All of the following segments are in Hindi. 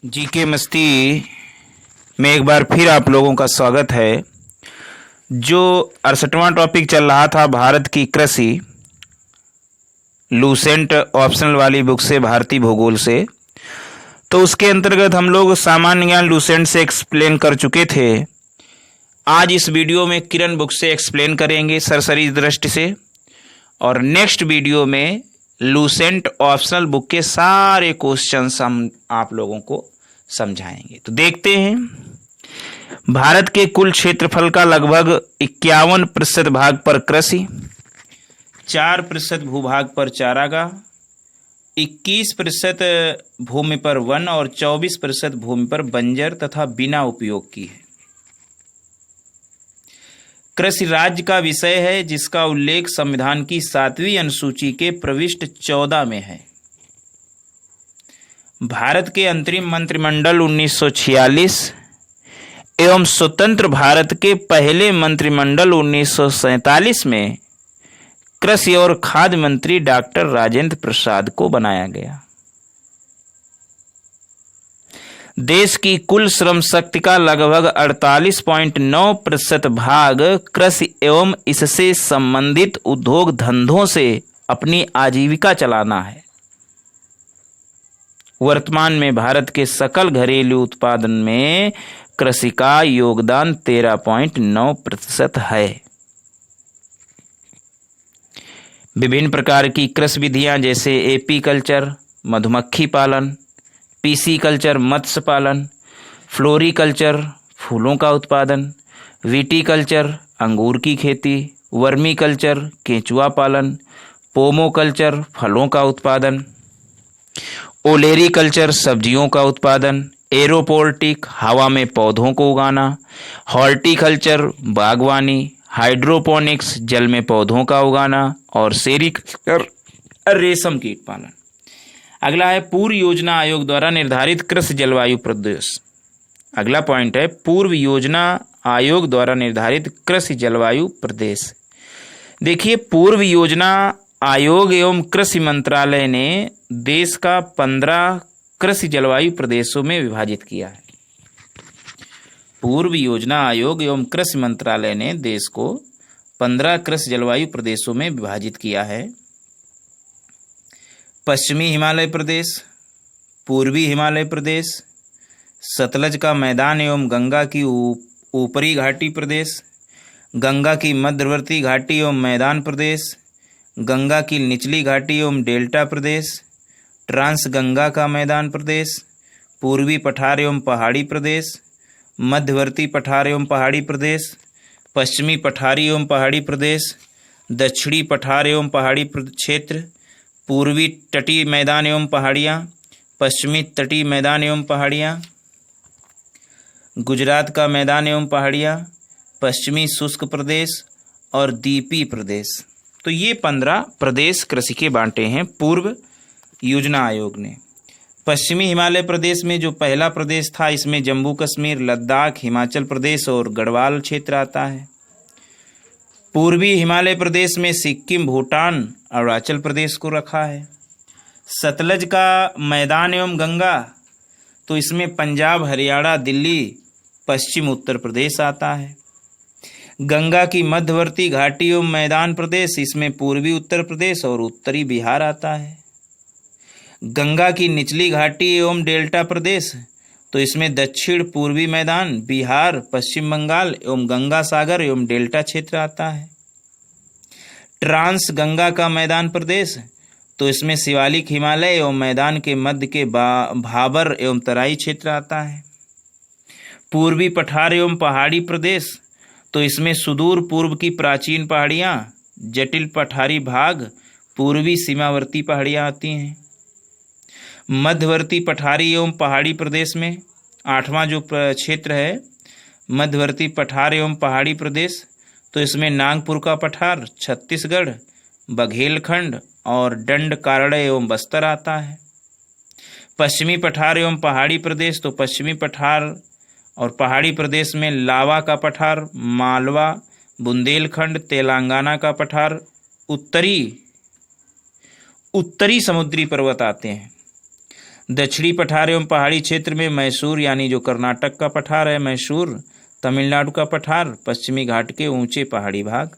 जीके मस्ती में एक बार फिर आप लोगों का स्वागत है। जो 68वां टॉपिक चल रहा था भारत की कृषि, लूसेंट ऑप्शनल वाली बुक से, भारतीय भूगोल से, तो उसके अंतर्गत हम लोग सामान्य ज्ञान लूसेंट से एक्सप्लेन कर चुके थे। आज इस वीडियो में किरण बुक से एक्सप्लेन करेंगे सरसरी दृष्टि से, और नेक्स्ट वीडियो में लूसेंट ऑप्शनल बुक के सारे क्वेश्चंस हम आप लोगों को समझाएंगे। तो देखते हैं। भारत के कुल क्षेत्रफल का लगभग 51% भाग पर कृषि, 4% भूभाग पर चारागाह, 21% भूमि पर वन और 24% भूमि पर बंजर तथा बिना उपयोग की है। कृषि राज्य का विषय है जिसका उल्लेख संविधान की 7वीं अनुसूची के प्रविष्ट 14 में है। भारत के अंतरिम मंत्रिमंडल 1946 एवं स्वतंत्र भारत के पहले मंत्रिमंडल 1947 में कृषि और खाद्य मंत्री डॉक्टर राजेंद्र प्रसाद को बनाया गया। देश की कुल श्रम शक्ति का लगभग 48.9% भाग कृषि एवं इससे संबंधित उद्योग धंधों से अपनी आजीविका चलाना है। वर्तमान में भारत के सकल घरेलू उत्पादन में कृषि का योगदान 13.9% है। विभिन्न प्रकार की कृषि विधियां जैसे एपी कल्चर मधुमक्खी पालन, पीसी कल्चर मत्स्य पालन, फ्लोरीकल्चर फूलों का उत्पादन, विटी कल्चर अंगूर की खेती, वर्मी कल्चर केंचुआ पालन, पोमो कल्चर फलों का उत्पादन, ओलेरी कल्चर सब्जियों का उत्पादन, एरोपोल्टिक हवा में पौधों को उगाना, हॉर्टिकल्चर बागवानी, हाइड्रोपोनिक्स जल में पौधों का उगाना, और सेरीकल्चर रेशम कीट पालन। अगला है पूर्व योजना आयोग द्वारा निर्धारित कृषि जलवायु प्रदेश। अगला पॉइंट है पूर्व योजना आयोग द्वारा निर्धारित कृषि जलवायु प्रदेश। देखिए, पूर्व योजना आयोग एवं कृषि मंत्रालय ने देश का 15 कृषि जलवायु प्रदेशों में विभाजित किया है। पूर्व योजना आयोग एवं कृषि मंत्रालय ने देश को 15 कृषि जलवायु प्रदेशों में विभाजित किया है। पश्चिमी हिमालय प्रदेश, पूर्वी हिमालय प्रदेश, सतलज का मैदान एवं गंगा की ऊपरी घाटी प्रदेश, गंगा की मध्यवर्ती घाटी एवं मैदान प्रदेश, गंगा की निचली घाटी एवं डेल्टा प्रदेश, ट्रांस गंगा का मैदान प्रदेश, पूर्वी पठार एवं पहाड़ी प्रदेश, मध्यवर्ती पठार एवं पहाड़ी प्रदेश, पश्चिमी पठारी एवं पहाड़ी प्रदेश, दक्षिणी पठार एवं पहाड़ी क्षेत्र, पूर्वी तटीय मैदान एवं पहाड़ियाँ, पश्चिमी तटीय मैदान एवं पहाड़ियाँ, गुजरात का मैदान एवं पहाड़ियाँ, पश्चिमी शुष्क प्रदेश और द्वीपीय प्रदेश। तो ये 15 प्रदेश कृषि के बांटे हैं पूर्व योजना आयोग ने। पश्चिमी हिमालय प्रदेश में जो पहला प्रदेश था, इसमें जम्मू कश्मीर, लद्दाख, हिमाचल प्रदेश और गढ़वाल क्षेत्र आता है। पूर्वी हिमालय प्रदेश में सिक्किम, भूटान, अरुणाचल प्रदेश को रखा है। सतलज का मैदान एवं गंगा, तो इसमें पंजाब, हरियाणा, दिल्ली, पश्चिम उत्तर प्रदेश आता है। गंगा की मध्यवर्ती घाटी एवं मैदान प्रदेश, इसमें पूर्वी उत्तर प्रदेश और उत्तरी बिहार आता है। गंगा की निचली घाटी एवं डेल्टा प्रदेश, तो इसमें दक्षिण पूर्वी मैदान, बिहार, पश्चिम बंगाल एवं गंगा सागर एवं डेल्टा क्षेत्र आता है। ट्रांस गंगा का मैदान प्रदेश, तो इसमें शिवालिक हिमालय एवं मैदान के मध्य के भाबर एवं तराई क्षेत्र आता है। पूर्वी पठार एवं पहाड़ी प्रदेश, तो इसमें सुदूर पूर्व की प्राचीन पहाड़ियाँ, जटिल पठारी भाग, पूर्वी सीमावर्ती पहाड़ियाँ आती हैं। मध्यवर्ती पठारी एवं पहाड़ी प्रदेश में 8वां जो क्षेत्र है मध्यवर्ती पठार एवं पहाड़ी प्रदेश, तो इसमें नागपुर का पठार, छत्तीसगढ़, बघेलखंड और दंड कारण्य एवं बस्तर आता है। पश्चिमी पठार एवं पहाड़ी प्रदेश, तो पश्चिमी पठार और पहाड़ी प्रदेश में लावा का पठार, मालवा, बुंदेलखंड, तेलंगाना का पठार, उत्तरी समुद्री पर्वत आते हैं। दक्षिणी पठार एवं पहाड़ी क्षेत्र में मैसूर यानी जो कर्नाटक का पठार है मैसूर, तमिलनाडु का पठार, पश्चिमी घाट के ऊंचे पहाड़ी भाग।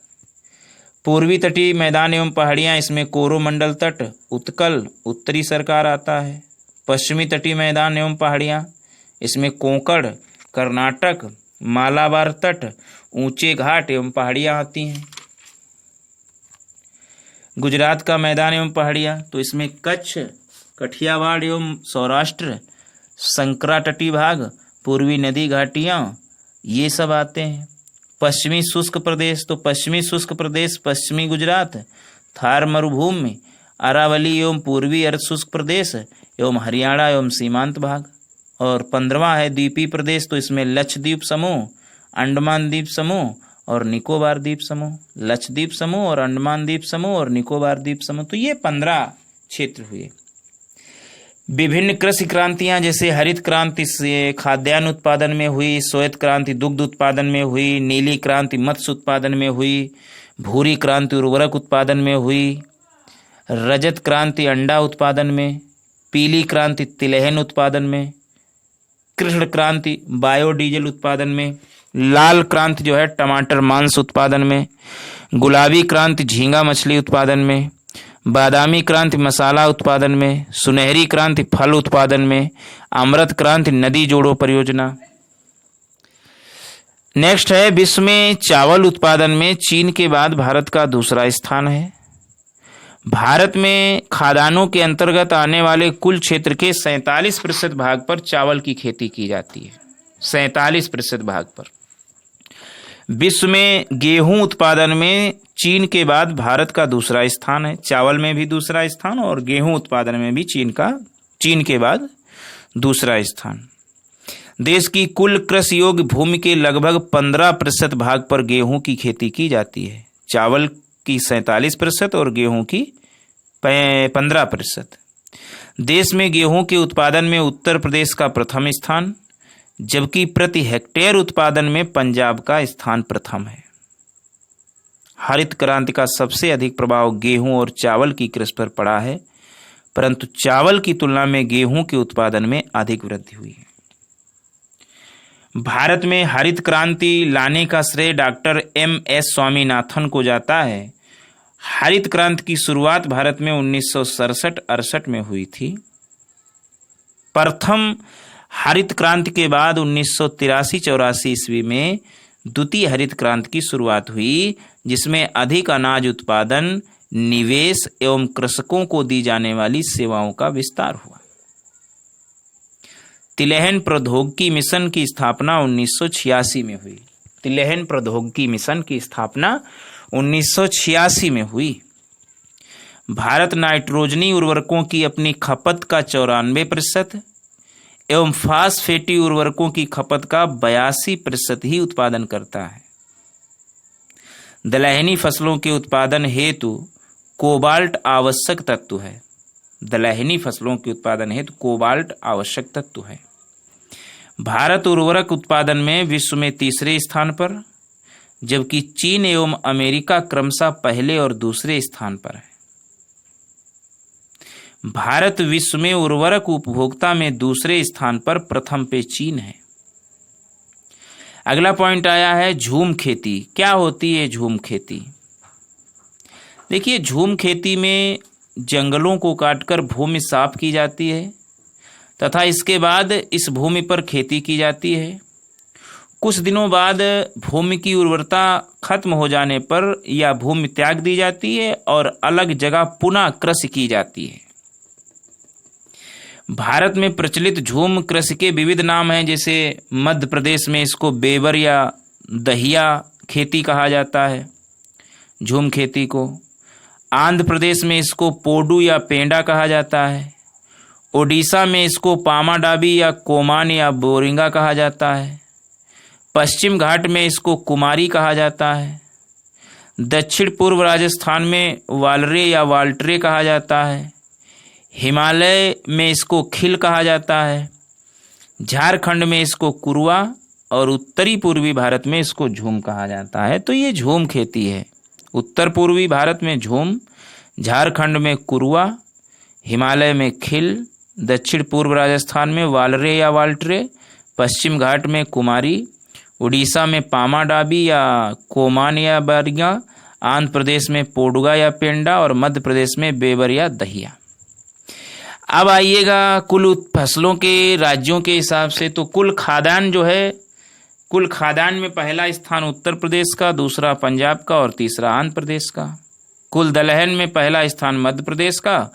पूर्वी तटीय मैदान एवं पहाड़ियाँ, इसमें कोरोमंडल तट, उत्कल, उत्तरी सरकार आता है। पश्चिमी तटीय मैदान एवं पहाड़ियाँ, इसमें कोंकण, कर्नाटक, मालाबार तट, ऊंचे घाट एवं पहाड़ियाँ आती हैं। गुजरात का मैदान एवं पहाड़ियाँ, तो इसमें कच्छ, कठियावाड़ एवं सौराष्ट्र, संकरा तटीय भाग, पूर्वी नदी घाटियाँ, ये सब आते हैं। पश्चिमी शुष्क प्रदेश, तो पश्चिमी शुष्क प्रदेश पश्चिमी गुजरात, थार मरुभूमि, अरावली एवं पूर्वी अर्ध शुष्क प्रदेश एवं हरियाणा एवं सीमांत भाग। और 15वां है द्वीपीय प्रदेश, तो इसमें लक्षद्वीप समूह, अंडमान द्वीप समूह और निकोबार द्वीप समूह। लक्षद्वीप समूह और अंडमान द्वीप समूह और निकोबार द्वीप समूह, तो ये 15 क्षेत्र हुए। विभिन्न कृषि क्रांतियां, जैसे हरित क्रांति से खाद्यान्न उत्पादन में हुई, श्वेत क्रांति दुग्ध उत्पादन में हुई, नीली क्रांति मत्स्य उत्पादन में हुई, भूरी क्रांति उर्वरक उत्पादन में हुई, रजत क्रांति अंडा उत्पादन में, पीली क्रांति तिलहन उत्पादन में, कृष्ण क्रांति बायोडीजल उत्पादन में, लाल क्रांति जो है टमाटर मांस उत्पादन में, गुलाबी क्रांति झींगा मछली उत्पादन में, बादामी क्रांति मसाला उत्पादन में, सुनहरी क्रांति फल उत्पादन में, अमृत क्रांति नदी जोड़ो परियोजना। नेक्स्ट है विश्व में चावल उत्पादन में चीन के बाद भारत का दूसरा स्थान है। भारत में खाद्यान्नों के अंतर्गत आने वाले कुल क्षेत्र के 47% भाग पर चावल की खेती की जाती है। 47% भाग पर। विश्व में गेहूं उत्पादन में चीन के बाद भारत का दूसरा स्थान है। चावल में भी दूसरा स्थान और गेहूं उत्पादन में भी चीन के बाद दूसरा स्थान। देश की कुल कृषि योग्य भूमि के लगभग 15% भाग पर गेहूं की खेती की जाती है। चावल की 47% और गेहूं की 15%। देश में गेहूं के उत्पादन में उत्तर प्रदेश का प्रथम स्थान, जबकि प्रति हेक्टेयर उत्पादन में पंजाब का स्थान प्रथम है। हरित क्रांति का सबसे अधिक प्रभाव गेहूं और चावल की कृषि पर पड़ा है, परंतु चावल की तुलना में गेहूं के उत्पादन में अधिक वृद्धि हुई है। भारत में हरित क्रांति लाने का श्रेय डॉक्टर MS स्वामीनाथन को जाता है। हरित क्रांति की शुरुआत भारत में 1967-68 में हुई थी। प्रथम हरित क्रांति के बाद 1983-84 ईस्वी में द्वितीय हरित क्रांति की शुरुआत हुई, जिसमें अधिक अनाज उत्पादन, निवेश एवं कृषकों को दी जाने वाली सेवाओं का विस्तार हुआ। तिलहन प्रौद्योगिकी मिशन की स्थापना 1986 में हुई। तिलहन प्रौद्योगिकी मिशन की स्थापना 1986 में हुई। भारत नाइट्रोजनी उर्वरकों की अपनी खपत का 94% एवं फास्फेटी उर्वरकों की खपत का 82% ही उत्पादन करता है। दलहनी फसलों के उत्पादन हेतु कोबाल्ट आवश्यक तत्व है। दलहनी फसलों के उत्पादन हेतु कोबाल्ट आवश्यक तत्व है। भारत उर्वरक उत्पादन में विश्व में तीसरे स्थान पर, जबकि चीन एवं अमेरिका क्रमशः पहले और दूसरे स्थान पर है। भारत विश्व में उर्वरक उपभोक्ता में दूसरे स्थान पर, प्रथम पे चीन है। अगला पॉइंट आया है झूम खेती। क्या होती है झूम खेती? देखिए, झूम खेती में जंगलों को काटकर भूमि साफ की जाती है तथा इसके बाद इस भूमि पर खेती की जाती है। कुछ दिनों बाद भूमि की उर्वरता खत्म हो जाने पर यह भूमि त्याग दी जाती है और अलग जगह पुनः कृषि की जाती है। भारत में प्रचलित झूम कृषि के विविध नाम हैं, जैसे मध्य प्रदेश में इसको बेबर या दहिया खेती कहा जाता है, झूम खेती को। आंध्र प्रदेश में इसको पोडू या पेंडा कहा जाता है। ओडिशा में इसको पामाडाबी या कोमान या बोरिंगा कहा जाता है। पश्चिम घाट में इसको कुमारी कहा जाता है। दक्षिण पूर्व राजस्थान में वालरे या वाल्टरे कहा जाता है। हिमालय में इसको खिल कहा जाता है। झारखंड में इसको कुरुआ और उत्तरी पूर्वी भारत में इसको झूम कहा जाता है। तो ये झूम खेती है। उत्तर पूर्वी भारत में झूम, झारखंड में कुरुआ, हिमालय में खिल दक्षिण पूर्व राजस्थान में वालरे या वाल्टरे, पश्चिम घाट में कुमारी, उड़ीसा में पामाडाबी या कोमान या बरिया, आंध्र प्रदेश में पोडुगा या पेंडा और मध्य प्रदेश में बेबर या दहिया। अब आइएगा कुल फसलों के राज्यों के हिसाब से, तो कुल खाद्यान्न जो है, कुल खाद्यान्न में पहला स्थान उत्तर प्रदेश का, दूसरा पंजाब का और तीसरा आंध्र प्रदेश का। कुल दलहन में पहला स्थान मध्य प्रदेश का,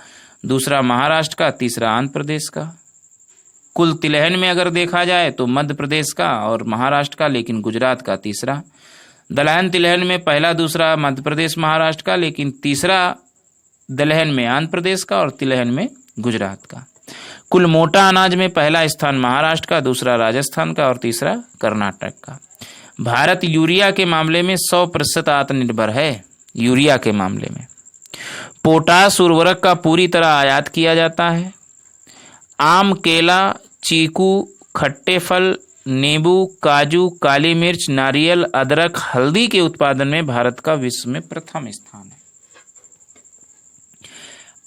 दूसरा महाराष्ट्र का, तीसरा आंध्र प्रदेश का। कुल तिलहन में अगर देखा जाए तो मध्य प्रदेश का और महाराष्ट्र का, लेकिन गुजरात का तीसरा। दलहन तिलहन में पहला दूसरा मध्य प्रदेश महाराष्ट्र का, लेकिन तीसरा दलहन में आंध्र प्रदेश का और तिलहन में गुजरात का। कुल मोटा अनाज में पहला स्थान महाराष्ट्र का, दूसरा राजस्थान का और तीसरा कर्नाटक का। भारत यूरिया के मामले में 100% आत्मनिर्भर है। यूरिया के मामले में पोटास उर्वरक का पूरी तरह आयात किया जाता है। आम, केला, चीकू, खट्टे फल, नींबू, काजू, काली मिर्च, नारियल, अदरक, हल्दी के उत्पादन में भारत का विश्व में प्रथम स्थान है।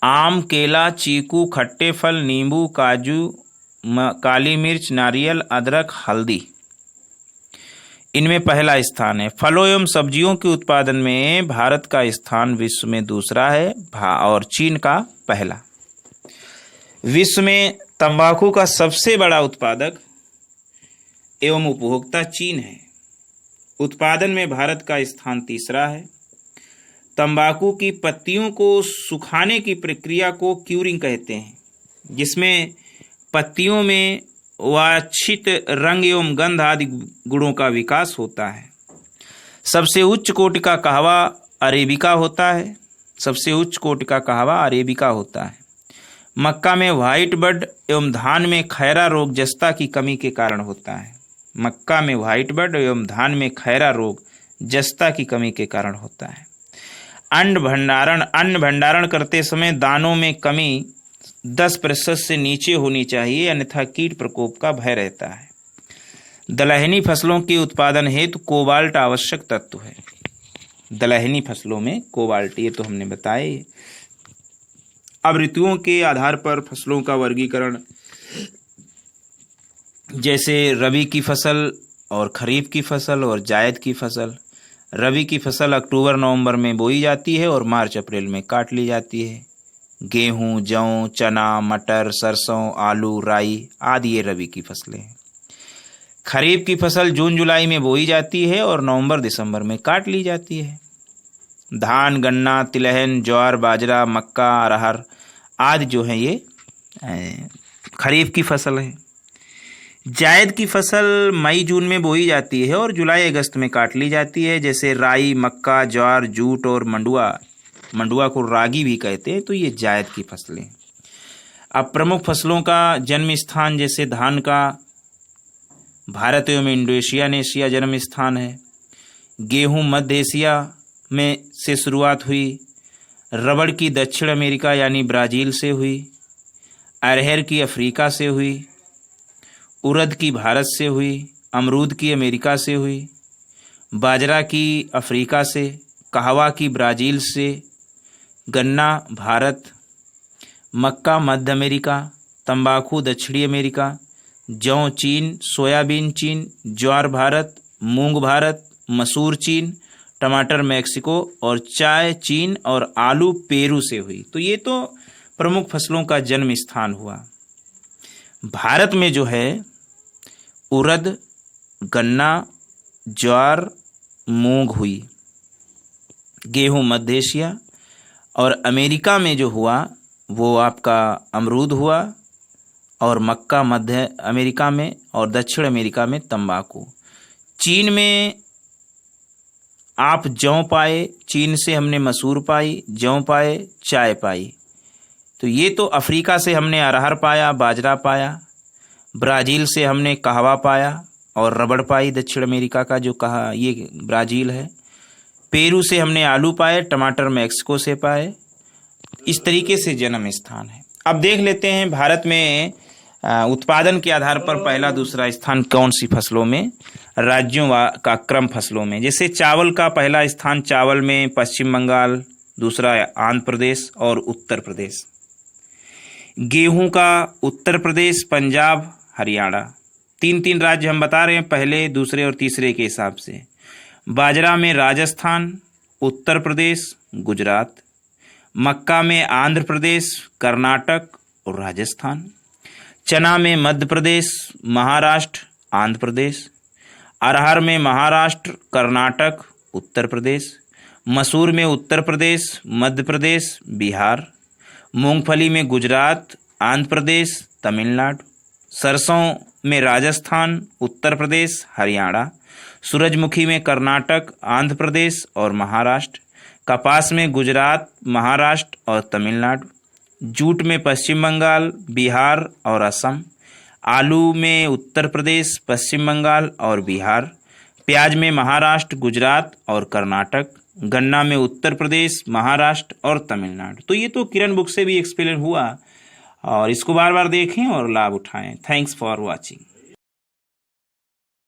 आम, केला, चीकू, खट्टे फल, नींबू, काजू, काली मिर्च, नारियल, अदरक, हल्दी, इनमें पहला स्थान है। फलों एवं सब्जियों के उत्पादन में भारत का स्थान विश्व में दूसरा है और चीन का पहला। विश्व में तंबाकू का सबसे बड़ा उत्पादक एवं उपभोक्ता चीन है। उत्पादन में भारत का स्थान तीसरा है। तंबाकू की पत्तियों को सुखाने की प्रक्रिया को क्यूरिंग कहते हैं, जिसमें पत्तियों में वांछित रंग एवं गंध आदि गुणों का विकास होता है। सबसे उच्च कोटि का कहवा अरेबिका होता है। सबसे उच्च कोटि का कहवा अरेबिका होता है। मक्का में व्हाइट बड एवं धान में खैरा रोग जस्ता की कमी के कारण होता है। मक्का में व्हाइट बड एवं धान में खैरा रोग जस्ता की कमी के कारण होता है। अन्न भंडारण करते समय दानों में कमी 10% से नीचे होनी चाहिए, अन्यथा कीट प्रकोप का भय रहता है। दलहनी फसलों के उत्पादन हेतु कोबाल्ट आवश्यक तत्व है। दलहनी फसलों में कोबाल्ट, ये तो हमने बताया। अब ऋतुओं के आधार पर फसलों का वर्गीकरण, जैसे रबी की फसल और खरीफ की फसल और जायद की फसल। रबी की फसल अक्टूबर नवंबर में बोई जाती है और मार्च अप्रैल में काट ली जाती है। गेहूं, जौ, चना, मटर, सरसों, आलू, राई आदि ये रबी की फसलें हैं। खरीफ की फसल जून जुलाई में बोई जाती है और नवंबर दिसंबर में काट ली जाती है। धान, गन्ना, तिलहन, ज्वार, बाजरा, मक्का, अरहर आदि जो है ये खरीफ की फसल है। जायद की फसल मई जून में बोई जाती है और जुलाई अगस्त में काट ली जाती है, जैसे राई, मक्का, ज्वार, जूट और मंडुआ को रागी भी कहते हैं, तो ये जायद की फसलें। अब प्रमुख फसलों का जन्म स्थान, जैसे धान का भारत एवं इंडोनेशिया ने एशिया जन्म स्थान है। गेहूं मध्य एशिया में से शुरुआत हुई। रबड़ की दक्षिण अमेरिका यानी ब्राज़ील से हुई। अरहर की अफ्रीका से हुई। उड़द की भारत से हुई। अमरूद की अमेरिका से हुई। बाजरा की अफ्रीका से। कहवा की ब्राज़ील से। गन्ना भारत। मक्का मध्य अमेरिका। तंबाकू दक्षिणी अमेरिका। जौ चीन। सोयाबीन चीन। ज्वार भारत। मूंग भारत। मसूर चीन। टमाटर मैक्सिको और चाय चीन और आलू पेरू से हुई। तो ये तो प्रमुख फसलों का जन्म स्थान हुआ। भारत में जो है उड़द, गन्ना, ज्वार, मूंग हुई। गेहूं मध्य एशिया और अमेरिका में जो हुआ वो आपका अमरूद हुआ और मक्का मध्य अमेरिका में और दक्षिण अमेरिका में तंबाकू। चीन में आप जौ पाए, चीन से हमने मसूर पाई, जौ पाए, चाय पाई। तो ये तो अफ्रीका से हमने अरहर पाया, बाजरा पाया। ब्राज़ील से हमने कहवा पाया और रबड़ पाई। दक्षिण अमेरिका का जो कहा ये ब्राज़ील है। पेरू से हमने आलू पाए। टमाटर मैक्सिको से पाए। इस तरीके से जन्म स्थान है। अब देख लेते हैं भारत में उत्पादन के आधार पर पहला दूसरा स्थान कौन सी फसलों में, राज्यों का क्रम फसलों में। जैसे चावल का पहला स्थान चावल में पश्चिम बंगाल, दूसरा आंध्र प्रदेश और उत्तर प्रदेश। गेहूं का उत्तर प्रदेश, पंजाब, हरियाणा। 3-3 राज्य हम बता रहे हैं, पहले, दूसरे और तीसरे के हिसाब से। बाजरा में राजस्थान, उत्तर प्रदेश, गुजरात। मक्का में आंध्र प्रदेश, कर्नाटक और राजस्थान। चना में मध्य प्रदेश, महाराष्ट्र, आंध्र प्रदेश। अरहर में महाराष्ट्र, कर्नाटक, उत्तर प्रदेश। मसूर में उत्तर प्रदेश, मध्य प्रदेश, बिहार। मूंगफली में गुजरात, आंध्र प्रदेश, तमिलनाडु। सरसों में राजस्थान, उत्तर प्रदेश, हरियाणा। सूरजमुखी में कर्नाटक, आंध्र प्रदेश और महाराष्ट्र। कपास में गुजरात, महाराष्ट्र और तमिलनाडु। जूट में पश्चिम बंगाल, बिहार और असम। आलू में उत्तर प्रदेश, पश्चिम बंगाल और बिहार। प्याज में महाराष्ट्र, गुजरात और कर्नाटक। गन्ना में उत्तर प्रदेश, महाराष्ट्र और तमिलनाडु। तो ये तो किरण बुक से भी एक्सप्लेन हुआ, और इसको बार बार देखें और लाभ उठाएं। Thanks for watching.